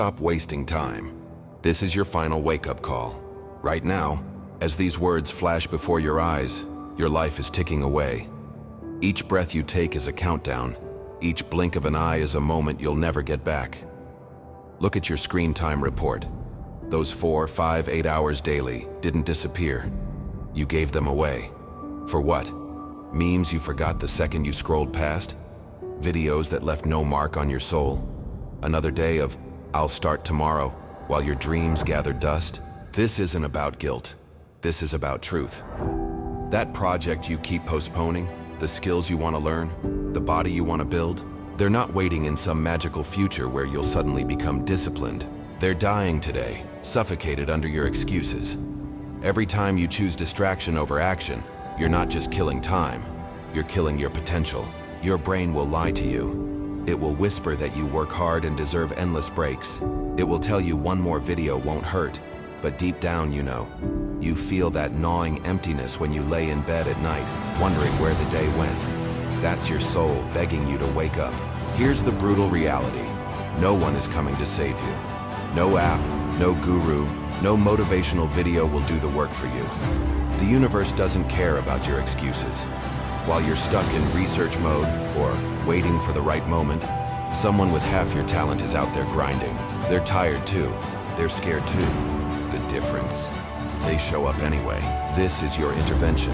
Stop wasting time. This is your final wake-up call. Right now, as these words flash before your eyes, your life is ticking away. Each breath you take is a countdown. Each blink of an eye is a moment you'll never get back. Look at your screen time report. Those 4, 5, 8 hours daily didn't disappear. You gave them away. For what? Memes you forgot the second you scrolled past? Videos that left no mark on your soul? Another day of, "I'll start tomorrow," while your dreams gather dust? This isn't about guilt. This is about truth. That project you keep postponing, the skills you want to learn, the body you want to build, they're not waiting in some magical future where you'll suddenly become disciplined. They're dying today, suffocated under your excuses. Every time you choose distraction over action, you're not just killing time, you're killing your potential. Your brain will lie to you. It will whisper that you work hard and deserve endless breaks. It will tell you one more video won't hurt, but deep down you know. You feel that gnawing emptiness when you lay in bed at night, wondering where the day went. That's your soul begging you to wake up. Here's the brutal reality. No one is coming to save you. No app, no guru, no motivational video will do the work for you. The universe doesn't care about your excuses. While you're stuck in research mode or waiting for the right moment, someone with half your talent is out there grinding. They're tired too. They're scared too. The difference? They show up anyway. This is your intervention.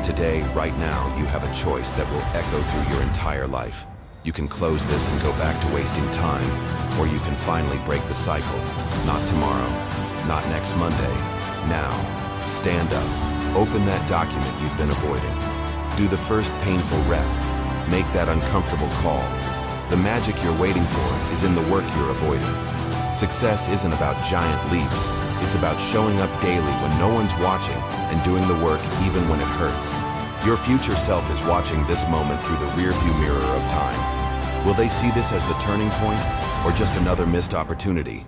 Today, right now, you have a choice that will echo through your entire life. You can close this and go back to wasting time, or you can finally break the cycle. Not tomorrow, not next Monday. Now, stand up. Open that document you've been avoiding. Do the first painful rep. Make that uncomfortable call. The magic you're waiting for is in the work you're avoiding. Success isn't about giant leaps. It's about showing up daily when no one's watching and doing the work even when it hurts. Your future self is watching this moment through the rearview mirror of time. Will they see this as the turning point or just another missed opportunity?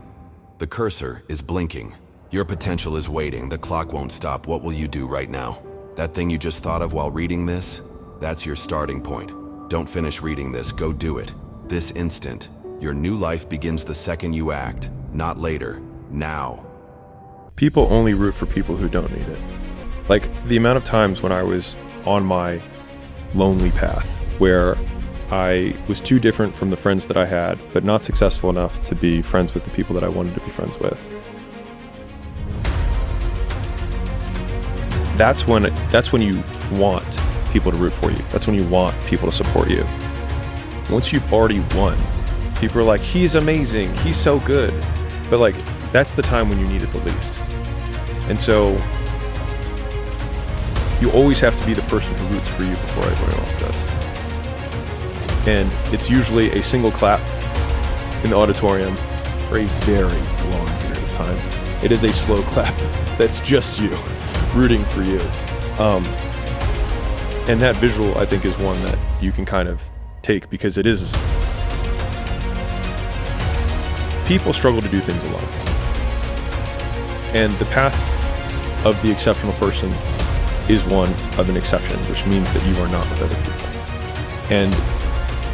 The cursor is blinking. Your potential is waiting. The clock won't stop. What will you do right now? That thing you just thought of while reading this? That's your starting point. Don't finish reading this. Go do it. This instant. Your new life begins the second you act, not later. Now. People only root for people who don't need it. Like the amount of times when I was on my lonely path where I was too different from the friends that I had, but not successful enough to be friends with the people that I wanted to be friends with. That's when you want people to root for you. That's when you want people to support you. Once you've already won, people are like, he's amazing, he's so good. But like, that's the time when you need it the least. And so you always have to be the person who roots for you before everyone else does. And it's usually a single clap in the auditorium for a very long period of time. It is a slow clap that's just you rooting for you. And that visual, I think, is one that you can kind of take because it is. People struggle to do things alone. And the path of the exceptional person is one of an exception, which means that you are not with other people. And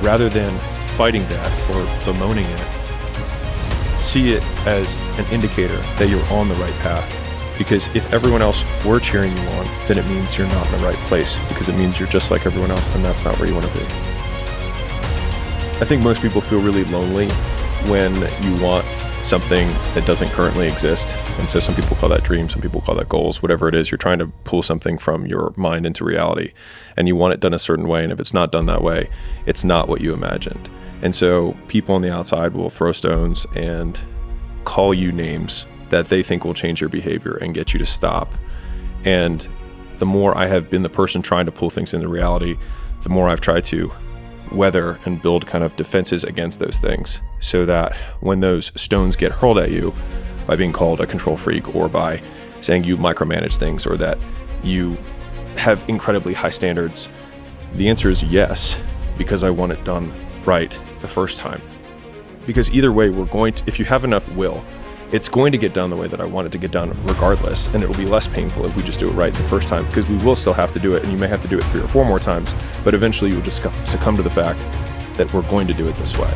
rather than fighting that or bemoaning it, see it as an indicator that you're on the right path. Because if everyone else were cheering you on, then it means you're not in the right place, because it means you're just like everyone else, and that's not where you want to be. I think most people feel really lonely when you want something that doesn't currently exist. And so some people call that dreams, some people call that goals, whatever it is. You're trying to pull something from your mind into reality, and you want it done a certain way. And if it's not done that way, it's not what you imagined. And so people on the outside will throw stones and call you names that they think will change your behavior and get you to stop. And the more I have been the person trying to pull things into reality, the more I've tried to weather and build kind of defenses against those things, so that when those stones get hurled at you by being called a control freak, or by saying you micromanage things, or that you have incredibly high standards, the answer is yes, because I want it done right the first time. Because either way, if you have enough will, it's going to get done the way that I want it to get done regardless, and it will be less painful if we just do it right the first time, because we will still have to do it, and you may have to do it 3 or 4 more times, but eventually you'll just succumb to the fact that we're going to do it this way.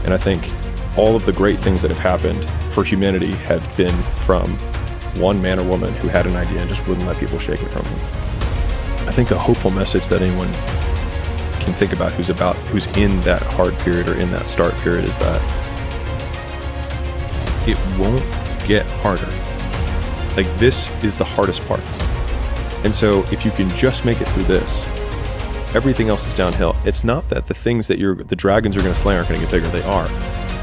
And I think all of the great things that have happened for humanity have been from one man or woman who had an idea and just wouldn't let people shake it from him. I think a hopeful message that anyone can think about who's in that hard period or in that start period is that it won't get harder. Like, this is the hardest part. And so if you can just make it through this, everything else is downhill. It's not that the things that the dragons are going to slay aren't going to get bigger. They are.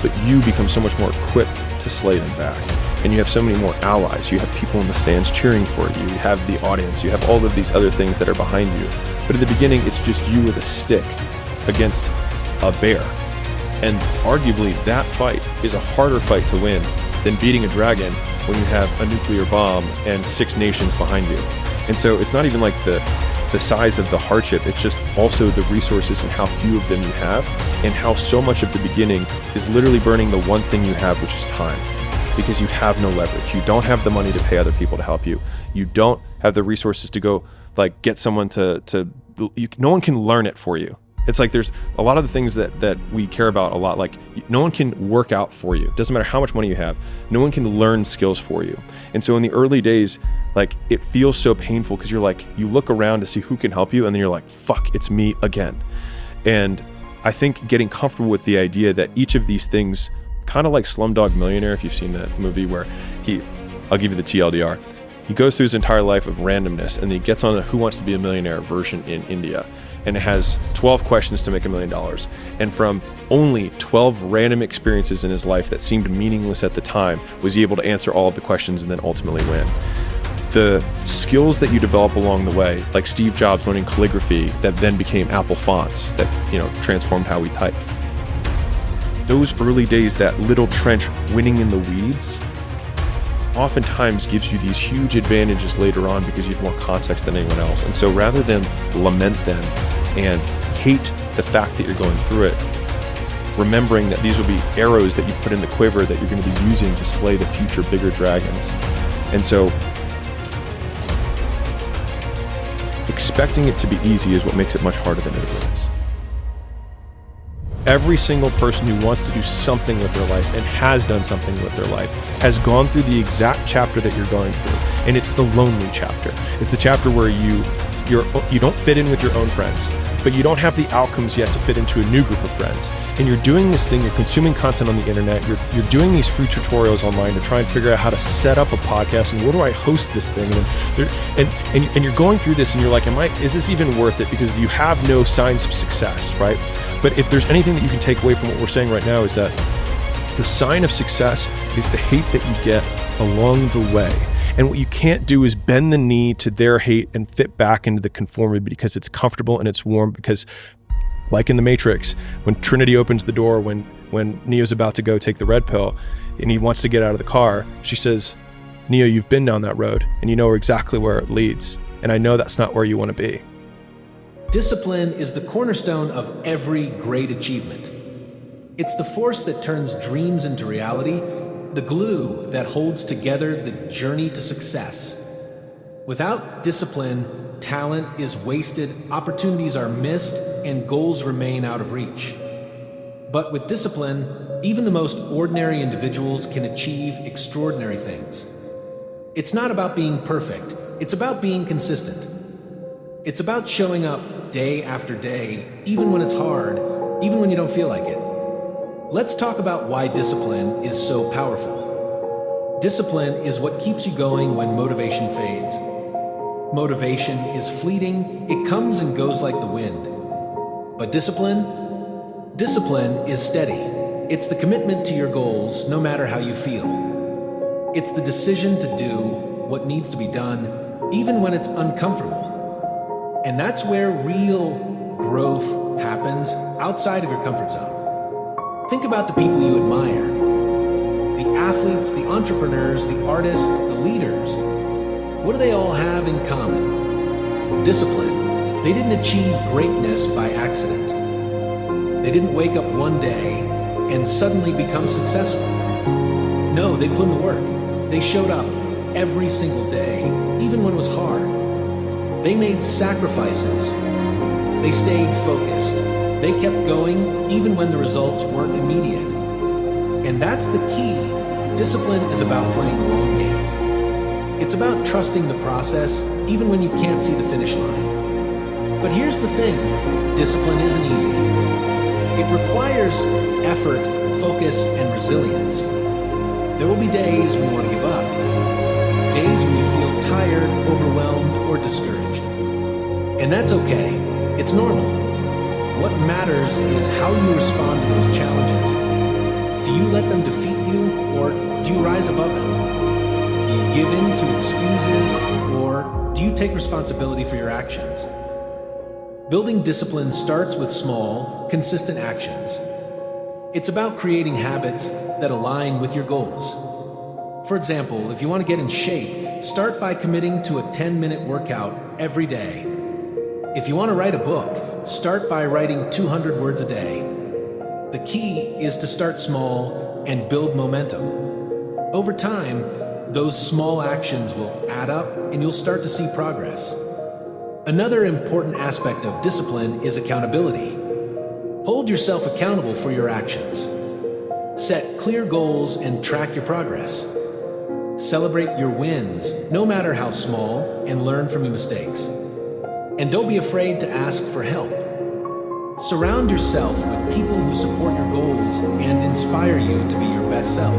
But you become so much more equipped to slay them back. And you have so many more allies. You have people in the stands cheering for you. You have the audience. You have all of these other things that are behind you. But in the beginning, it's just you with a stick against a bear. And arguably, that fight is a harder fight to win than beating a dragon when you have a nuclear bomb and 6 nations behind you. And so it's not even like the size of the hardship, it's just also the resources and how few of them you have, and how so much of the beginning is literally burning the one thing you have, which is time. Because you have no leverage. You don't have the money to pay other people to help you. You don't have the resources to go like get someone no one can learn it for you. It's like there's a lot of the things that we care about a lot. Like, no one can work out for you. Doesn't matter how much money you have. No one can learn skills for you. And so in the early days, like, it feels so painful because you're like, you look around to see who can help you, and then you're like, fuck, it's me again. And I think getting comfortable with the idea that each of these things, kind of like Slumdog Millionaire, if you've seen that movie where I'll give you the TLDR. He goes through his entire life of randomness, and he gets on the Who Wants to Be a Millionaire version in India. And it has 12 questions to make $1 million. And from only 12 random experiences in his life that seemed meaningless at the time, was he able to answer all of the questions and then ultimately win. The skills that you develop along the way, like Steve Jobs learning calligraphy that then became Apple fonts that, transformed how we type. Those early days, that little trench winning in the weeds, oftentimes gives you these huge advantages later on because you have more context than anyone else. And so rather than lament them and hate the fact that you're going through it, remembering that these will be arrows that you put in the quiver that you're going to be using to slay the future bigger dragons. And so expecting it to be easy is what makes it much harder than it is. Every single person who wants to do something with their life and has done something with their life has gone through the exact chapter that you're going through. And it's the lonely chapter. It's the chapter where you don't fit in with your own friends, but you don't have the outcomes yet to fit into a new group of friends. And you're doing this thing, you're consuming content on the internet, you're doing these free tutorials online to try and figure out how to set up a podcast and where do I host this thing? And you're going through this and you're like, is this even worth it? Because you have no signs of success, right? But if there's anything that you can take away from what we're saying right now, is that the sign of success is the hate that you get along the way. And what you can't do is bend the knee to their hate and fit back into the conformity because it's comfortable and it's warm. Because like in the Matrix, when Trinity opens the door, when Neo's about to go take the red pill and he wants to get out of the car, she says, Neo, you've been down that road and you know exactly where it leads. And I know that's not where you want to be. Discipline is the cornerstone of every great achievement. It's the force that turns dreams into reality, the glue that holds together the journey to success. Without discipline, talent is wasted, opportunities are missed, and goals remain out of reach. But with discipline, even the most ordinary individuals can achieve extraordinary things. It's not about being perfect, it's about being consistent. It's about showing up day after day, even when it's hard, even when you don't feel like it. Let's talk about why discipline is so powerful. Discipline is what keeps you going when motivation fades. Motivation is fleeting, it comes and goes like the wind. But discipline is steady. It's the commitment to your goals, no matter how you feel. It's the decision to do what needs to be done, even when it's uncomfortable. And that's where real growth happens, outside of your comfort zone. Think about the people you admire. The athletes, the entrepreneurs, the artists, the leaders. What do they all have in common? Discipline. They didn't achieve greatness by accident. They didn't wake up one day and suddenly become successful. No, they put in the work. They showed up every single day, even when it was hard. They made sacrifices. They stayed focused. They kept going even when the results weren't immediate. And that's the key. Discipline is about playing the long game. It's about trusting the process, even when you can't see the finish line. But here's the thing, discipline isn't easy. It requires effort, focus, and resilience. There will be days when you want to give up, days when you feel tired, overwhelmed, or discouraged. And that's okay. It's normal. What matters is how you respond to those challenges. Do you let them defeat you, or do you rise above them? Do you give in to excuses, or do you take responsibility for your actions? Building discipline starts with small, consistent actions. It's about creating habits that align with your goals. For example, if you want to get in shape, start by committing to a 10-minute workout every day. If you want to write a book, start by writing 200 words a day. The key is to start small and build momentum. Over time, those small actions will add up and you'll start to see progress. Another important aspect of discipline is accountability. Hold yourself accountable for your actions. Set clear goals and track your progress. Celebrate your wins, no matter how small, and learn from your mistakes. And don't be afraid to ask for help. Surround yourself with people who support your goals and inspire you to be your best self.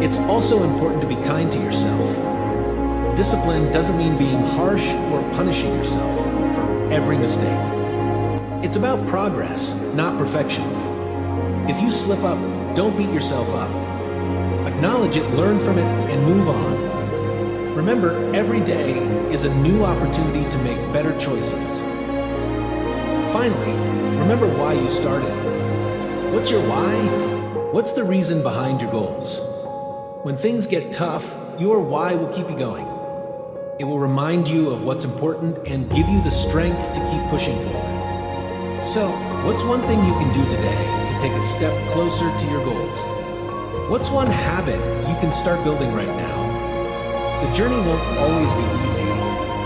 It's also important to be kind to yourself. Discipline doesn't mean being harsh or punishing yourself for every mistake. It's about progress, not perfection. If you slip up, don't beat yourself up. Acknowledge it, learn from it, and move on. Remember, every day is a new opportunity to make better choices. Finally, remember why you started. What's your why? What's the reason behind your goals? When things get tough, your why will keep you going. It will remind you of what's important and give you the strength to keep pushing forward. So, what's one thing you can do today to take a step closer to your goals? What's one habit you can start building right now? The journey won't always be easy,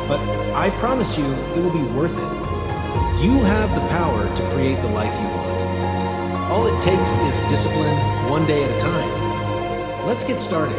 but I promise you it will be worth it. You have the power to create the life you want. All it takes is discipline, one day at a time. Let's get started.